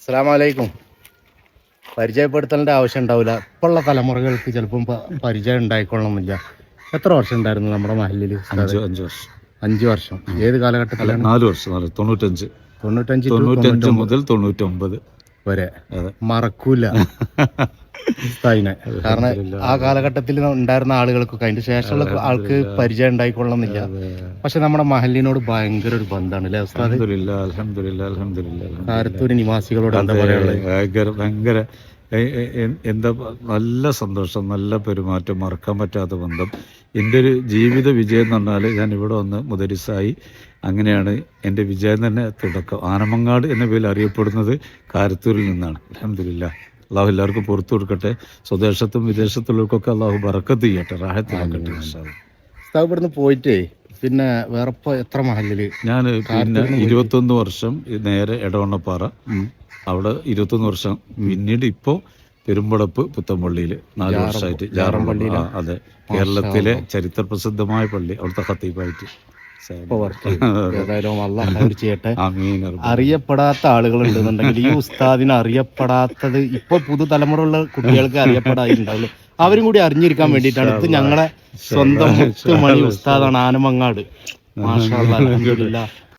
അസ്സലാമലൈക്കും. പരിചയപ്പെടുത്തേണ്ട ആവശ്യം ഉണ്ടാവില്ല. ഇപ്പോഴുള്ള തലമുറകൾക്ക് ചിലപ്പം പരിചയം ഉണ്ടായിക്കൊള്ളണമെന്നില്ല. എത്ര വർഷം ഉണ്ടായിരുന്നു നമ്മുടെ മഹലിൽ? 5 വർഷം. 5 വർഷം. ഏത് കാലഘട്ടത്തിലാണ്? 4 വർഷം. 95 മുതൽ 99 വരെ മറക്കൂല ഉസ്താദിനെ. കാരണം ആ കാലഘട്ടത്തിൽ ഉണ്ടായിരുന്ന ആളുകൾക്കൊക്കെ അതിന്റെ ശേഷമുള്ള ആൾക്ക് പരിചയം ഉണ്ടായിക്കൊള്ളണമെന്നില്ല. പക്ഷെ നമ്മുടെ മഹലിനോട് ഭയങ്കര ഒരു ബന്ധമാണ് അല്ലേ ഉസ്താദ്? കാരത്തൂര് നിവാസികളോട് എന്താ പറയാനുള്ളത്? ഭയങ്കര എന്താ നല്ല സന്തോഷം, നല്ല പെരുമാറ്റം, മറക്കാൻ പറ്റാത്ത ബന്ധം. എൻ്റെ ഒരു ജീവിത വിജയം എന്ന് പറഞ്ഞാൽ ഞാൻ ഇവിടെ വന്ന് മുദരിസായി. അങ്ങനെയാണ് എൻ്റെ വിജയം തന്നെ തുടക്കം. ആനമങ്ങാട് എന്ന പേരിൽ അറിയപ്പെടുന്നത് കാരത്തൂരിൽ നിന്നാണ്. അൽഹംദുലില്ലാ. അള്ളാഹു എല്ലാവർക്കും പുറത്തു കൊടുക്കട്ടെ. സ്വദേശത്തും വിദേശത്തുള്ളവർക്കൊക്കെ അള്ളാഹു ബറക്കത്ത് ചെയ്യട്ടെ, റാഹത്താക്കട്ടെ. ഉസ്താദ് ഇവിടുന്ന് പോയിട്ടേ പിന്നെ വേറെ എത്ര മഹലില്? ഞാൻ പിന്നെ 21 വർഷം നേരെ എടവണ്ണപ്പാറ, അവിടെ 21 വർഷം. പിന്നീട് ഇപ്പോൾ പെരുമ്പടപ്പ് പുത്തമ്പള്ളിയിൽ 4 വർഷമായിട്ട് ജാറംപള്ളിയിൽ. അതെ, കേരളത്തിലെ ചരിത്ര പ്രസിദ്ധമായ പള്ളി, അവിടുത്തെ ഖത്തീബായിട്ട്. ഏതായാലും അല്ലാഹ് ചെയ്യട്ടെ. അറിയപ്പെടാത്ത ആളുകൾ ഉണ്ടെന്നുണ്ടെങ്കിൽ ഈ ഉസ്താദിനെ അറിയപ്പെടാത്തത് ഇപ്പൊ പുതുതലമുറയുള്ള കുട്ടികൾക്ക് അറിയപ്പെടാറുണ്ടാവുള്ളൂ. അവരും കൂടി അറിഞ്ഞിരിക്കാൻ വേണ്ടിയിട്ടാണ്. ഇത് ഞങ്ങളെ സ്വന്തം മുത്തുമണി ഉസ്താദാണ്, ആനമങ്ങാട്. മാഷാ അല്ലാഹ്, അൽഹംദുലില്ലാഹ്.